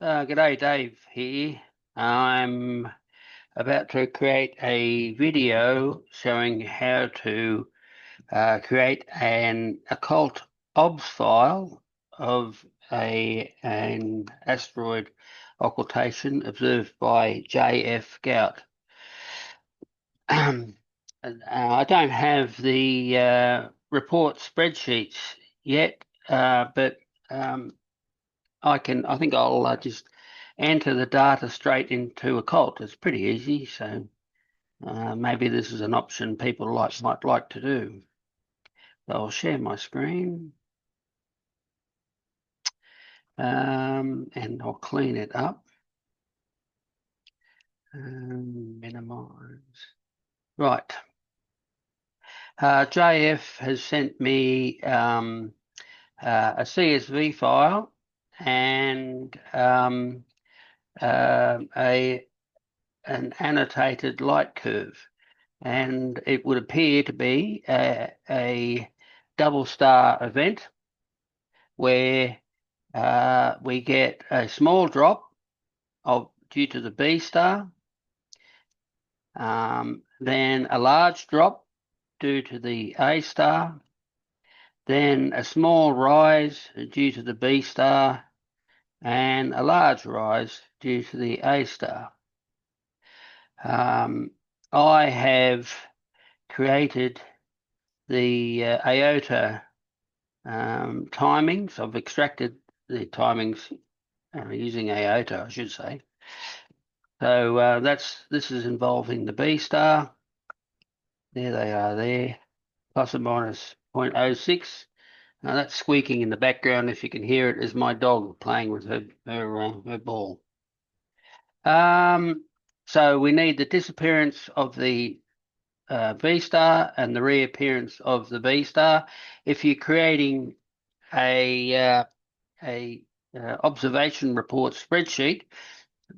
G'day, Dave here. I'm about to create a video showing how to create an occult OBS file of an asteroid occultation observed by J.F. Gout. I don't have the report spreadsheets yet, but I think I'll just enter the data straight into Occult. It's pretty easy, so maybe this is an option people might like to do. So I'll share my screen, and I'll clean it up. Minimize. Right. JF has sent me a CSV file and an annotated light curve, and it would appear to be a double star event where we get a small drop due to the B star, then a large drop due to the A star, then a small rise due to the B star, and a large rise due to the A star. I have created the IOTA timings. I've extracted the timings using IOTA, I should say. So this is involving the B star. There they are there, plus or minus 0.06. Now that's squeaking in the background. If you can hear it, is my dog playing with her ball. So we need the disappearance of the B star and the reappearance of the B star. If you're creating a observation report spreadsheet,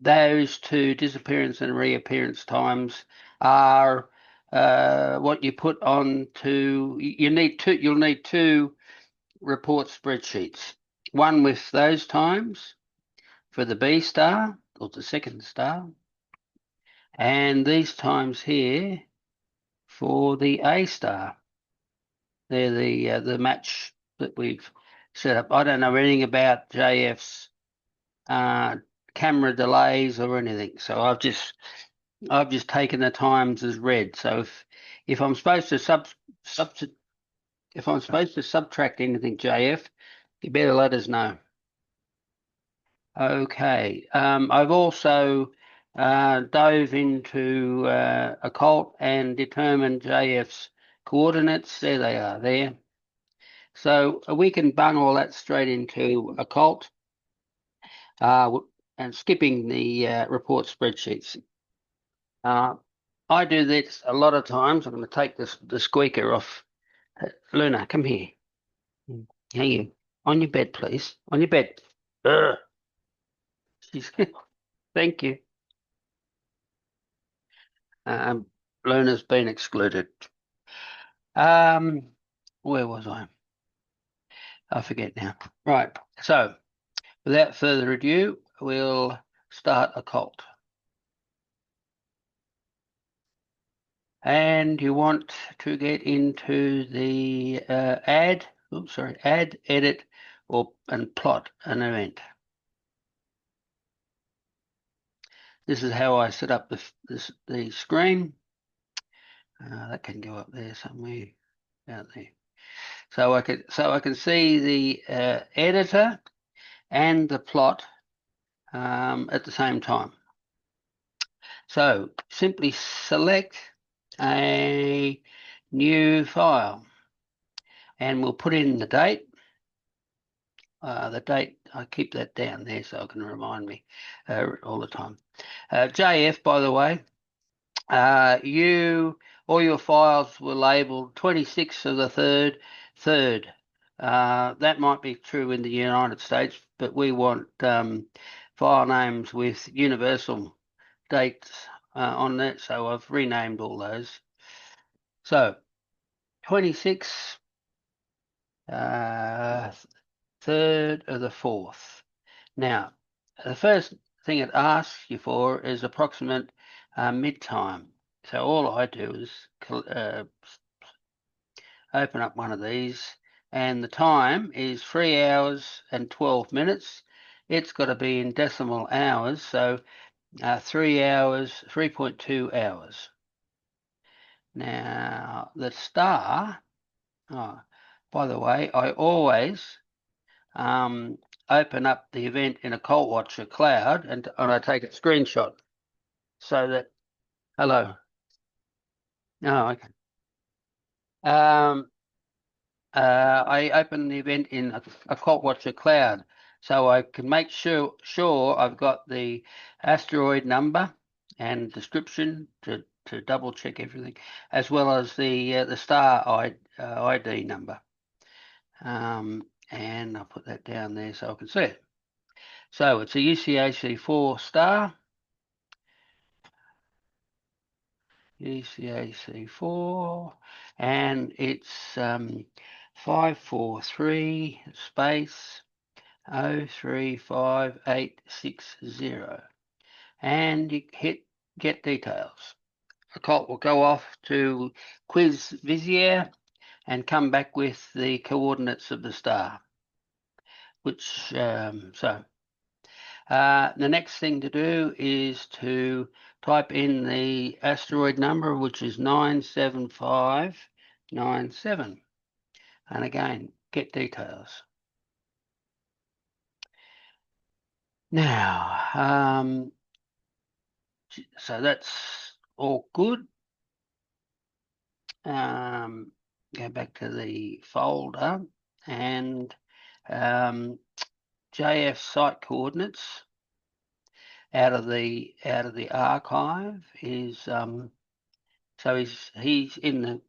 those two disappearance and reappearance times are what you put on to. You'll need two report spreadsheets. One with those times for the B star or the second star, and these times here for the A star. They're the match that we've set up. I don't know anything about JF's camera delays or anything, so I've just taken the times as read. So if I'm supposed to subtract anything, JF, you better let us know. Okay. I've also dove into Occult and determined JF's coordinates. There they are there. So we can bung all that straight into Occult, and skipping the report spreadsheets. I do this a lot of times. I'm going to take the squeaker off. Luna, come here. Here you. On your bed, please. On your bed. Ugh. Thank you. Luna's been excluded. Where was I? I forget now. Right. So, without further ado, we'll start Occult. And you want to get into the add, edit, and plot an event. This is how I set up the screen. That can go up there somewhere, out there. So I can see the editor and the plot at the same time. So simply select a new file, and we'll put in the date. I keep that down there so it can remind me all the time. JF, by the way, all your files were labeled 26th of the 3rd. That might be true in the United States, but we want file names with universal dates on that, so I've renamed all those. So 26th, 3rd of the 4th. Now, the first thing it asks you for is approximate mid-time. So all I do is open up one of these, and the time is 3 hours and 12 minutes. It's got to be in decimal hours, so 3 hours, 3.2 hours. Now, the star, oh, by the way, I always open up the event in Occult Watcher Cloud and I take a screenshot so that, hello. Oh, okay. I open the event in Occult Watcher Cloud so I can make sure I've got the asteroid number and description to double check everything, as well as the star ID number. And I'll put that down there so I can see it. So it's a UCAC4 star. UCAC4, and it's 543 space 035860, and you hit get details. Occult will go off to quiz Vizier and come back with the coordinates of the star, which the next thing to do is to type in the asteroid number, which is 97597. And again, get details. Now, so that's all good. Go back to the folder and JF site coordinates out of the archive is so he's in the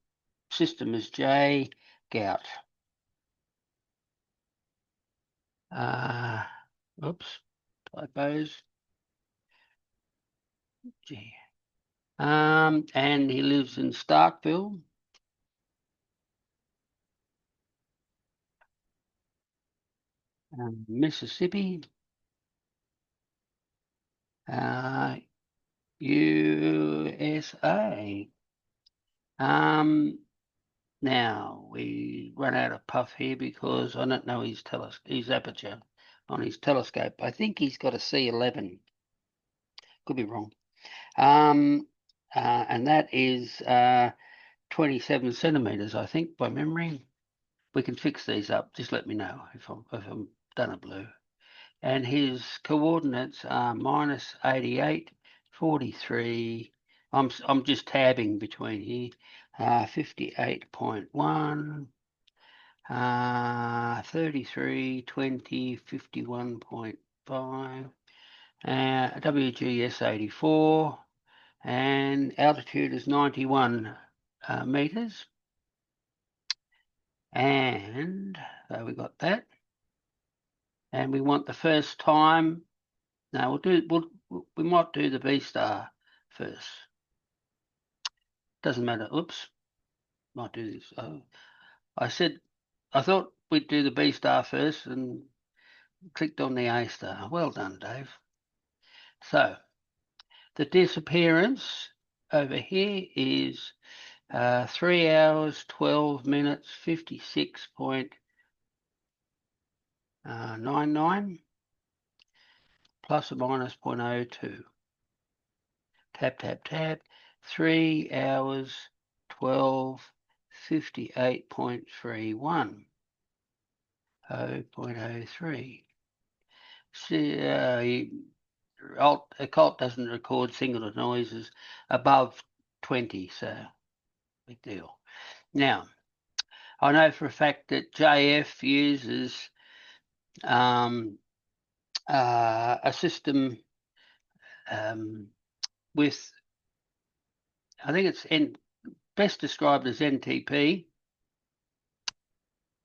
system as J Gout. Oops, typos. G. And he lives in Starkville. Mississippi. USA. Now we run out of puff here because I don't know his aperture on his telescope. I think he's got a C11. Could be wrong. And that is 27 centimeters, I think, by memory. We can fix these up. Just let me know if I'm done a blue. And his coordinates are -88, 43. I'm just tabbing between here. 58.1, 33, 20, 51.5, WGS 84, and altitude is 91 meters. And so we got that. And we want the first time. No, we might do the B star first. Doesn't matter. Oops, might do this. Oh, I thought we'd do the B star first and clicked on the A star. Well done, Dave. So the disappearance over here is 3 hours, 12 minutes, 56.99 plus or minus 0.02. Tap, tap, tap. 3 hours, 12, 58.31. 0.03. See, Occult doesn't record singular noises above 20, so big deal. Now, I know for a fact that JF uses a system with, I think it's best described as NTP.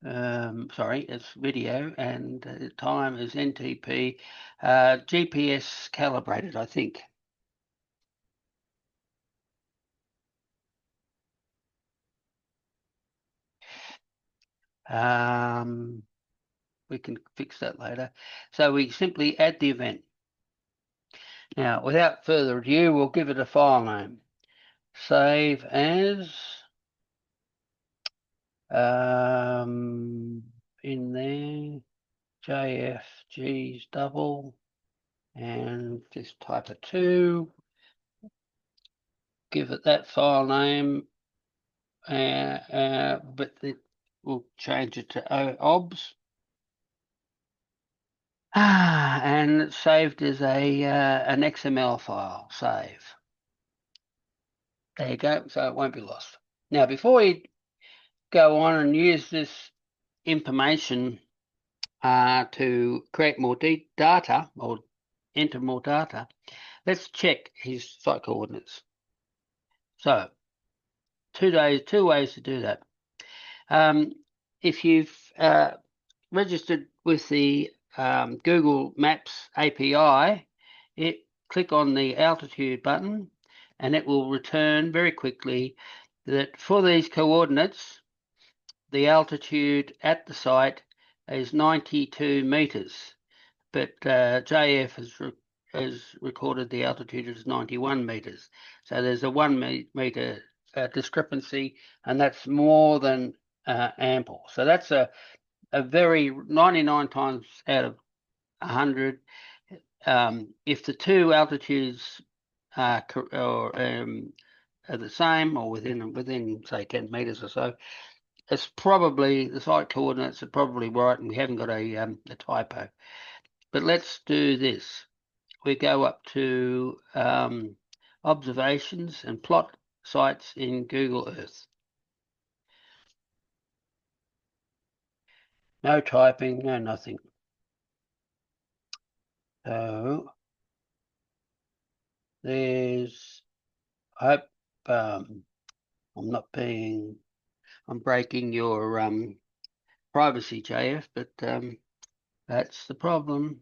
Sorry, it's video, and the time is NTP, GPS calibrated, I think. We can fix that later. So we simply add the event. Now, without further ado, we'll give it a file name. Save as, in there, JFG's double, and just type a 2, give it that file name, but we'll change it to OBS. And it's saved as an XML file, save. There you go, so it won't be lost. Now, before you go on and use this information to create more data or enter more data, let's check his site coordinates. So, two ways to do that. If you've registered with the Google Maps API, click on the altitude button, and it will return very quickly that for these coordinates, the altitude at the site is 92 meters, but JF has recorded the altitude as 91 meters. So there's a 1 meter discrepancy, and that's more than ample. So that's a very 99 times out of 100. If the two altitudes are the same or within say 10 meters or so, it's probably the site coordinates are probably right, and we haven't got a typo. But let's do this. We go up to observations and plot sites in Google Earth. No typing, no nothing. So there's, I hope I'm breaking your privacy, JF, but that's the problem.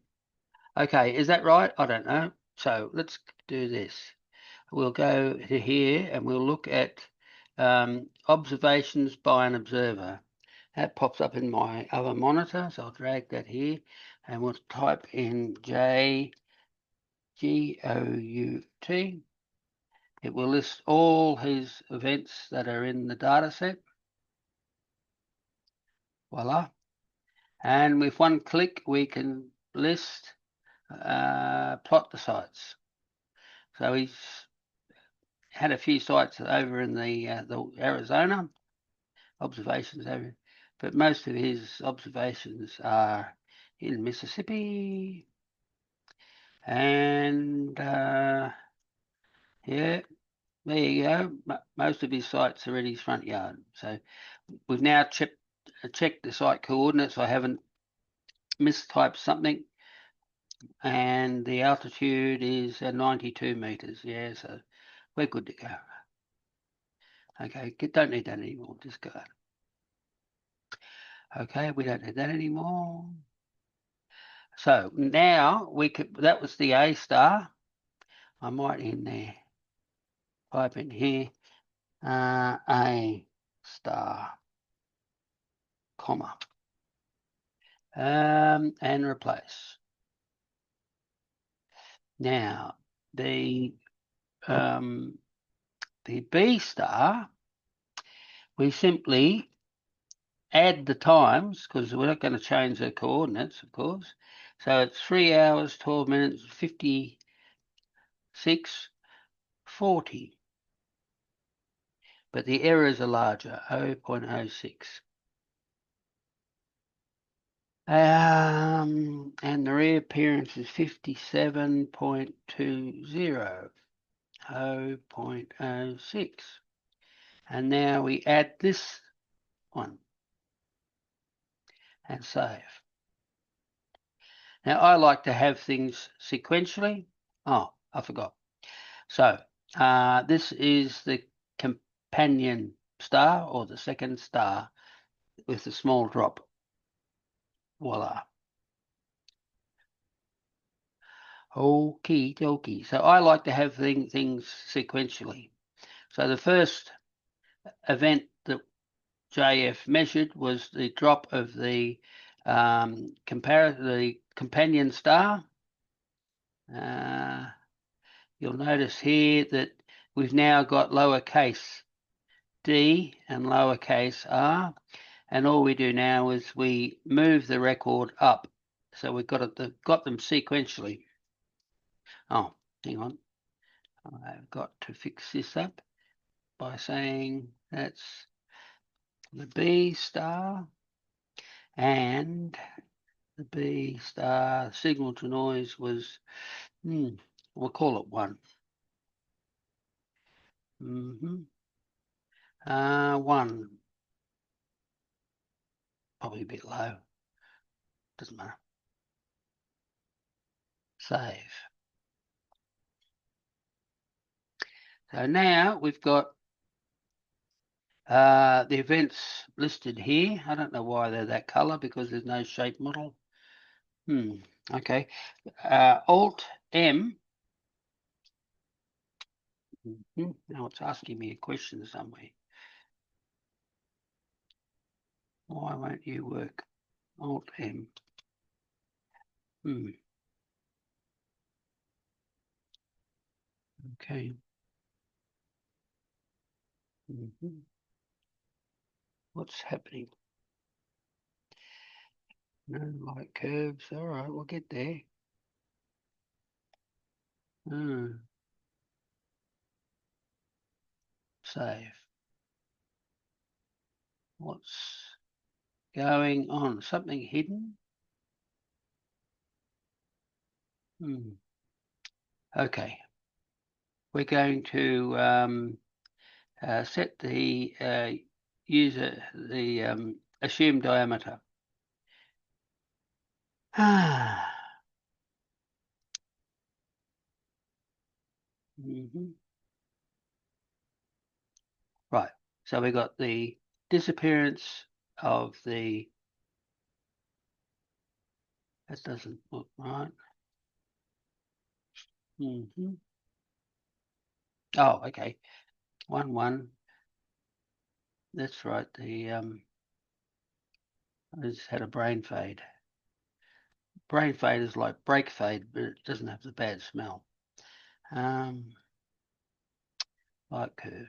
Okay, is that right? I don't know. So let's do this. We'll go to here and we'll look at observations by an observer. That pops up in my other monitor, so I'll drag that here and we'll type in JGOUT. It will list all his events that are in the data set. Voila. And with one click, we can list, plot the sites. So he's had a few sites over in the Arizona observations over, but most of his observations are in Mississippi. And yeah, there you go. Most of his sites are in his front yard. So we've now checked the site coordinates. I haven't mistyped something. And the altitude is 92 meters. Yeah, so we're good to go. Okay, don't need that anymore. Just go. Okay, we don't need that anymore. So now that was the A star. I might in there, type in here, A star, comma, and replace. Now the B star, we simply add the times because we're not going to change the coordinates, of course. So it's 3 hours, 12 minutes, 56:40. But the errors are larger, 0.06. And the reappearance is 57.20, 0.06. And now we add this one and save. Now I like to have things sequentially. Oh, I forgot. So this is the companion star or the second star with the small drop. Voila. Okie dokie. So I like to have things sequentially. So the first event that JF measured was the drop of the companion star. you'll notice here that we've now got lowercase d and lowercase r, and all we do now is we move the record up. So we've got them sequentially. Oh, hang on. I've got to fix this up by saying that's the B star and the B star signal to noise was, we'll call it 1. 1. Probably a bit low. Doesn't matter. Save. So now we've got the events listed here. I don't know why they're that color because there's no shape model. Okay. Alt M. Now it's asking me a question somewhere. Why won't you work? Alt M. Okay. What's happening? No light curves. All right, we'll get there. Save. What's going on? Something hidden? Okay. We're going to set the user the assumed diameter. Right. So we got the disappearance of the. That doesn't look right. Oh, okay. 1 1. That's right. I just had a brain fade. Brain fade is like brake fade, but it doesn't have the bad smell. Light curve.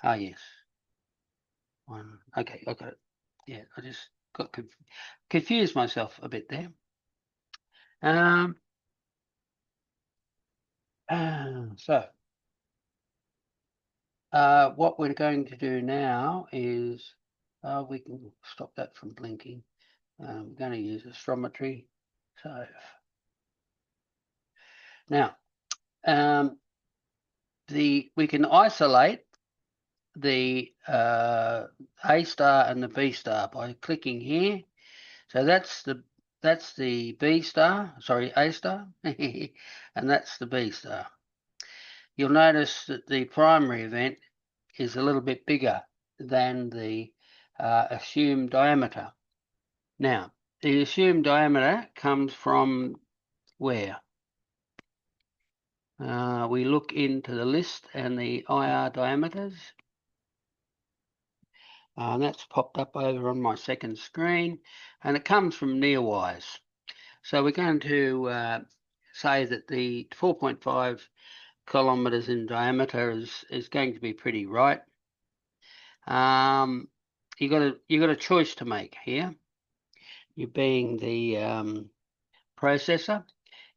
Yes. 1. Okay, I got it. Yeah, I just got confused myself a bit there. So what we're going to do now is we can stop that from blinking. We're going to use astrometry. So now we can isolate the A star and the B star by clicking here. So that's the B star, sorry, A star, and that's the B star. You'll notice that the primary event is a little bit bigger than the assumed diameter. Now, the assumed diameter comes from where? We look into the list and the IR diameters. And that's popped up over on my second screen, and it comes from Nearwise. So we're going to say that the 4.5 kilometers in diameter is going to be pretty right. You got a choice to make here. You being the processor,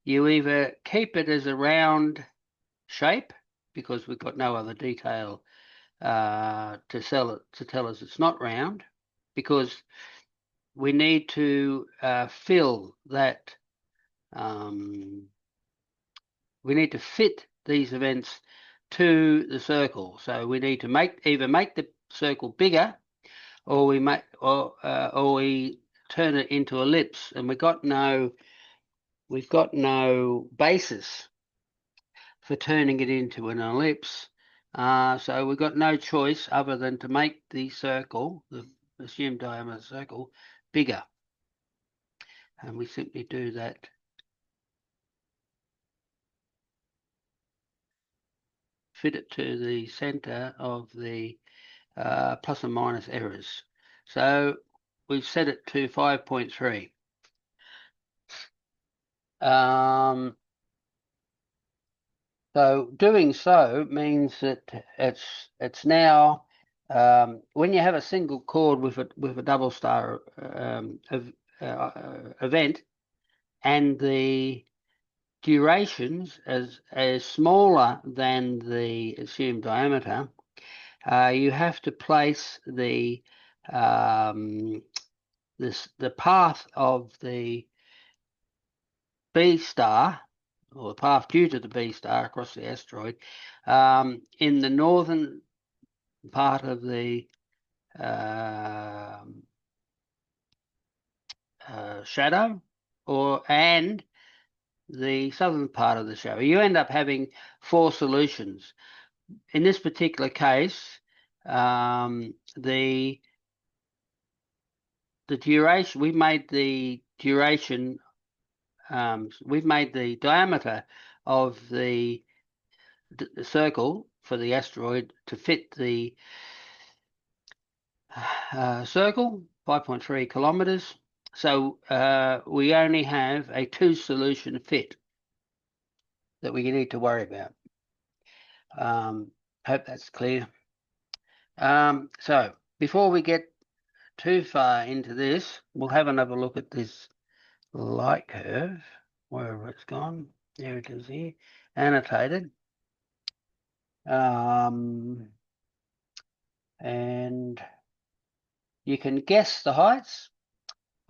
you either keep it as a round shape because we've got no other detail to tell us it's not round, because we need to fill that. We need to fit these events to the circle. So we need to either make the circle bigger, or we turn it into ellipse, and we've got no basis for turning it into an ellipse. So we've got no choice other than to make the circle, the assumed diameter circle, bigger. And we simply do that. Fit it to the center of the plus and minus errors. So we've set it to 5.3. So doing so means that it's now when you have a single chord with a double star event, and the durations as smaller than the assumed diameter, you have to place the path of the B star, or the path due to the B star across the asteroid, in the northern part of the shadow, and the southern part of the shadow. You end up having 4 solutions. In this particular case, the duration, we've made the diameter of the circle for the asteroid to fit the circle, 5.3 kilometers. So we only have a 2 solution fit that we need to worry about. Hope that's clear. So before we get too far into this, we'll have another look at this light curve, wherever it's gone. There it is here, annotated. And you can guess the heights.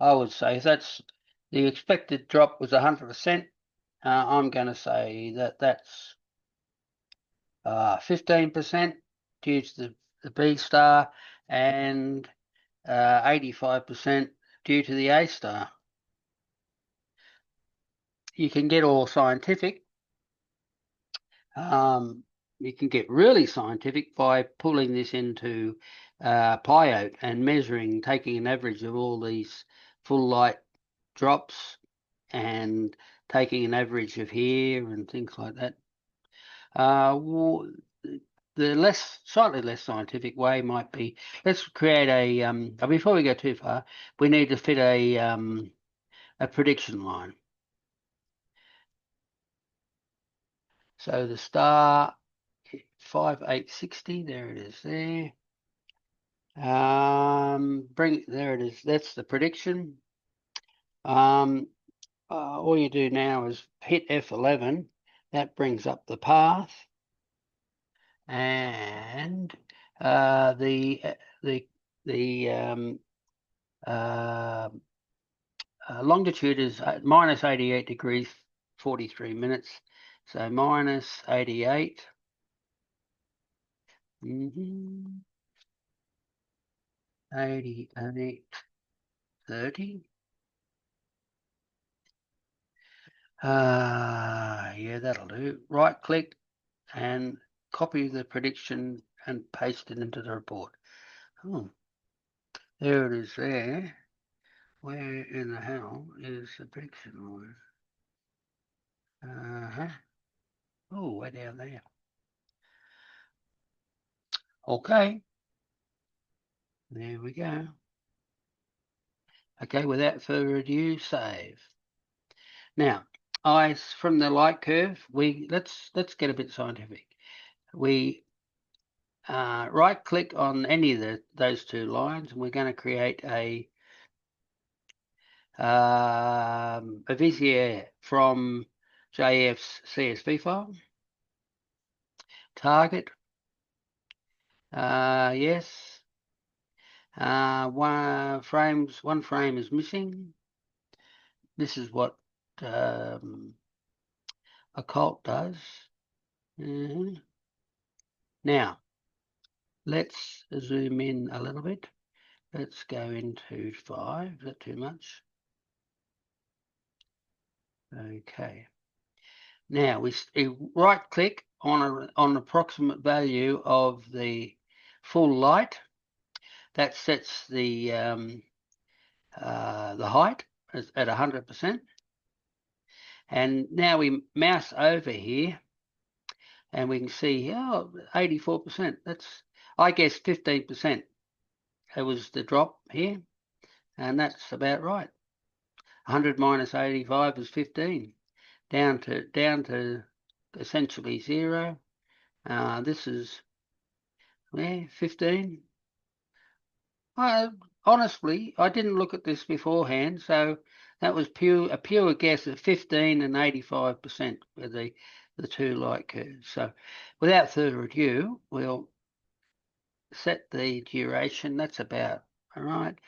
I would say if that's the expected drop was 100%. I'm going to say that that's 15% due to the B star, and 85% due to the A star. You can get all scientific. You can get really scientific by pulling this into Pyote and measuring, taking an average of all these full light drops and taking an average of here and things like that. The slightly less scientific way might be, let's create a, before we go too far, we need to fit a prediction line. So the star 5860, there it is there. There it is, that's the prediction. All you do now is hit F11, that brings up the path, and the longitude is minus 88 degrees 43 minutes, so minus 88. 88, 30. Yeah, that'll do. Right click and copy the prediction and paste it into the report. Oh, there it is there. Where in the hell is the prediction line? Oh, way down there. Okay. There we go. Okay, without further ado, save. Now, from the light curve, let's get a bit scientific. We right click on any of those 2 lines, and we're going to create a Vizier from JF's CSV file. Target. Yes. One frame is missing. This is what Occult does. Now, let's zoom in a little bit. Let's go into 5. Is that too much? Okay. Now we right click on an approximate value of the full light. That sets the height at 100%. And now we mouse over here, and we can see 84%. That's, I guess, 15%. That was the drop here. and that's about right. 100 minus 85 is 15, down to essentially 0. This is 15. Honestly, I didn't look at this beforehand, so that was a pure guess at 15 and 85% were the two light curves. So without further ado, we'll set the duration. That's about all right.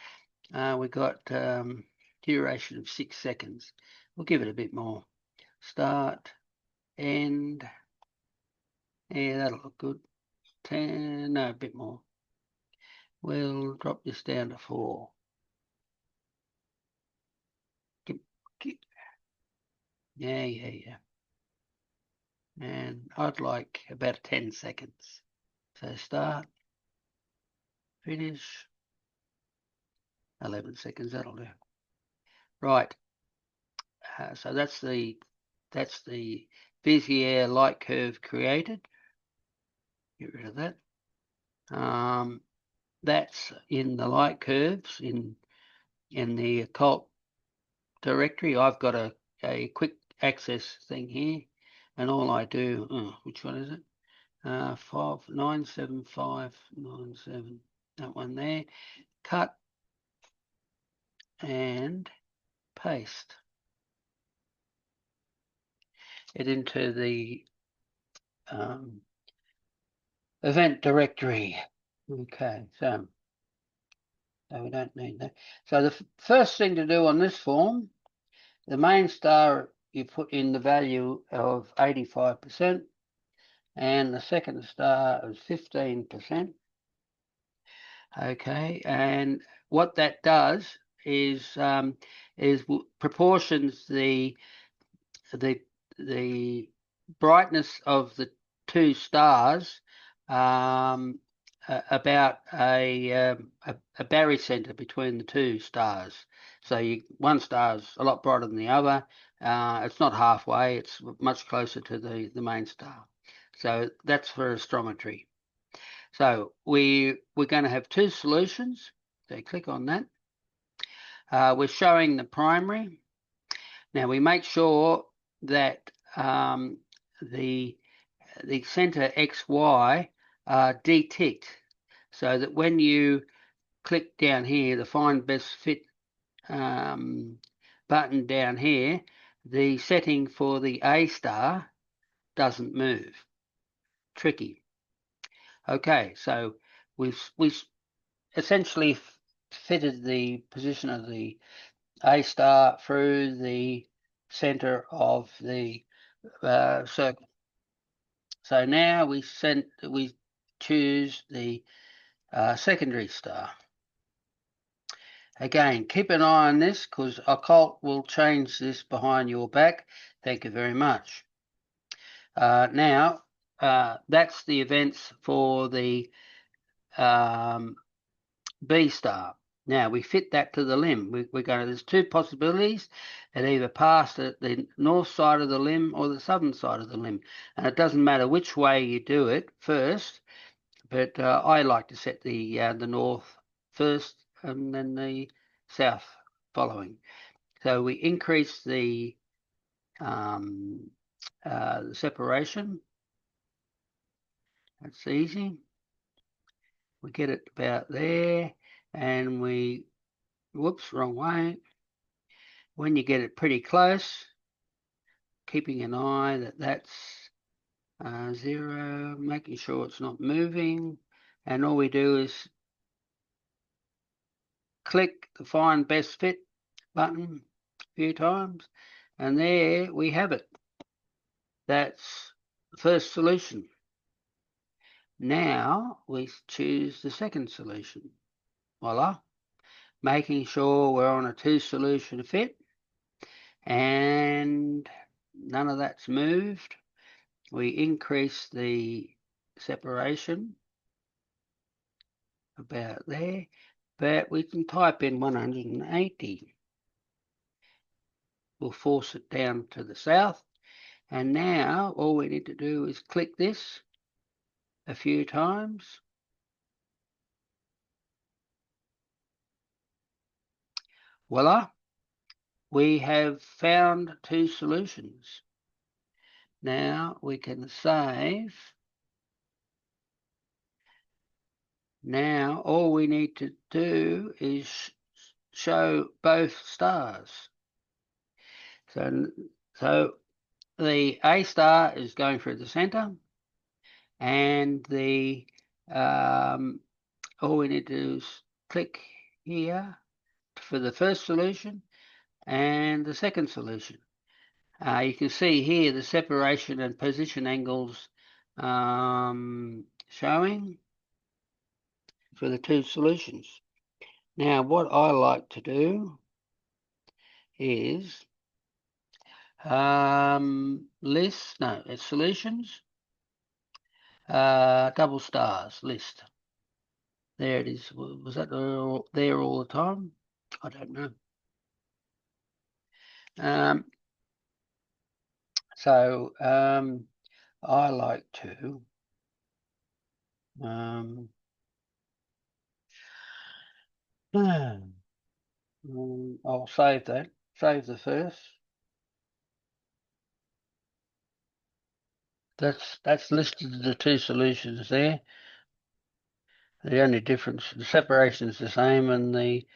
We got duration of 6 seconds. We'll give it a bit more. Start, end. Yeah, that'll look good. 10, no, a bit more. We'll drop this down to 4. Yeah. And I'd like about 10 seconds. So start, finish, 11 seconds, that'll do. Right, so that's the Bezier light curve created. Get rid of that. That's in the light curves in the occult directory. I've got a quick access thing here, and all I do, which one is it? 97597, that one there. Cut and paste it into the event directory. Okay, so we don't need that. So the first thing to do on this form, the main star, you put in the value of 85%, and the second star is 15%. Okay, and what that does is proportions the brightness of the two stars about a barycenter between the two stars. So one star's a lot brighter than the other. It's not halfway, it's much closer to the main star. So that's for astrometry. So we're going to have two solutions. So click on that. We're showing the primary. Now we make sure that the center XY are deticked, so that when you click down here, the Find Best Fit button down here, the setting for the A star doesn't move. Tricky. Okay, so we've essentially fitted the position of the A star through the center of the circle. So now we choose the secondary star. Again, keep an eye on this because Occult will change this behind your back. Thank you very much. Now, that's the events for the B star. Now we fit that to the limb. There's two possibilities. It either passed at the north side of the limb or the southern side of the limb. And it doesn't matter which way you do it first, but I like to set the north first and then the south following. So we increase the separation. That's easy. We get it about there, and whoops, wrong way. When you get it pretty close, keeping an eye that that's 0, making sure it's not moving, and all we do is click the Find Best Fit button a few times, and there we have it. That's the first solution. Now we choose the second solution. Voila. Making sure we're on a 2-solution fit, and none of that's moved. We increase the separation about there, but we can type in 180. We'll force it down to the south, and now all we need to do is click this a few times, voila, we have found 2 solutions. Now we can save. Now all we need to do is show both stars. So the A star is going through the center, and the all we need to do is click here for the first solution and the second solution. You can see here the separation and position angles showing for the 2 solutions. Now what I like to do is it's solutions, double stars list. There it is. Was that there all the time? I don't know. I like to I'll save that. Save the first. That's listed the 2 solutions there. The only difference, the separation is the same, and the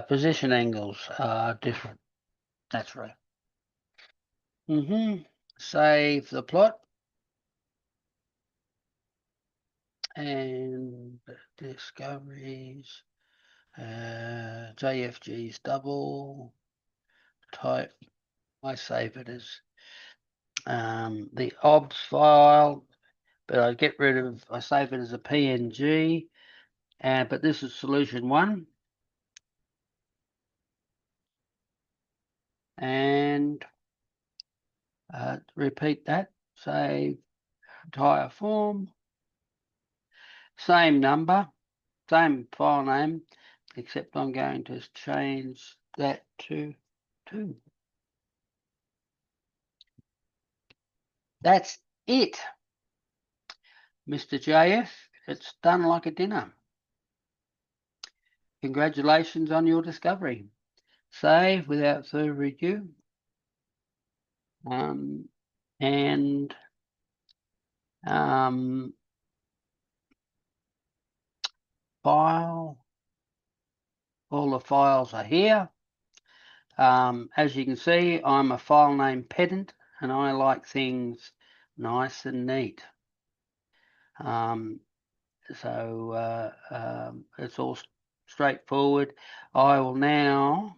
position angles are different. That's right. Save the plot. And discoveries, JFG's double type. I save it as the OBS file, but I save it as a PNG. But this is solution 1. And repeat that. Save entire form. Same number, same file name, except I'm going to change that to 2. That's it, Mr. JF. It's done like a dinner. Congratulations on your discovery. Save without further ado. File. All the files are here. As you can see, I'm a file name pedant, and I like things nice and neat. It's all straightforward. I will now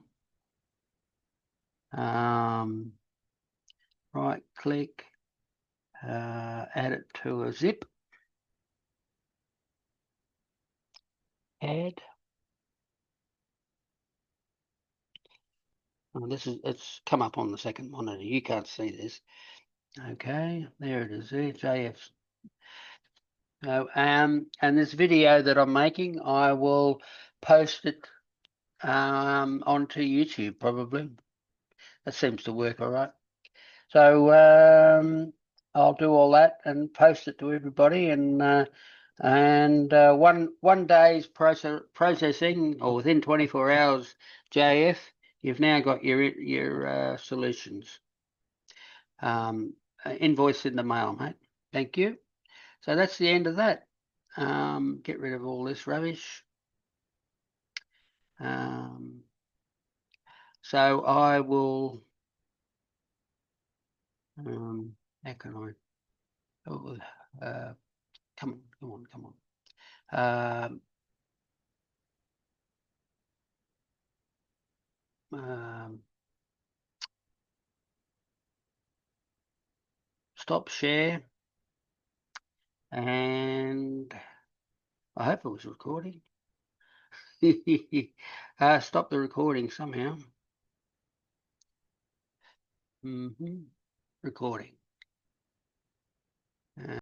right click, add it to a zip, add. It's come up on the second monitor. You can't see this. Okay, there it is there, JF. So, and this video that I'm making, I will post it onto YouTube probably. That seems to work all right. So I'll do all that and post it to everybody, and one day's processing, or within 24 hours, JF, you've now got your solutions. Invoice in the mail, mate. Thank you. So that's the end of that. Get rid of all this rubbish. So I will. How can I? Oh, come on. Stop share, and I hope it was recording. Stop the recording somehow. Recording.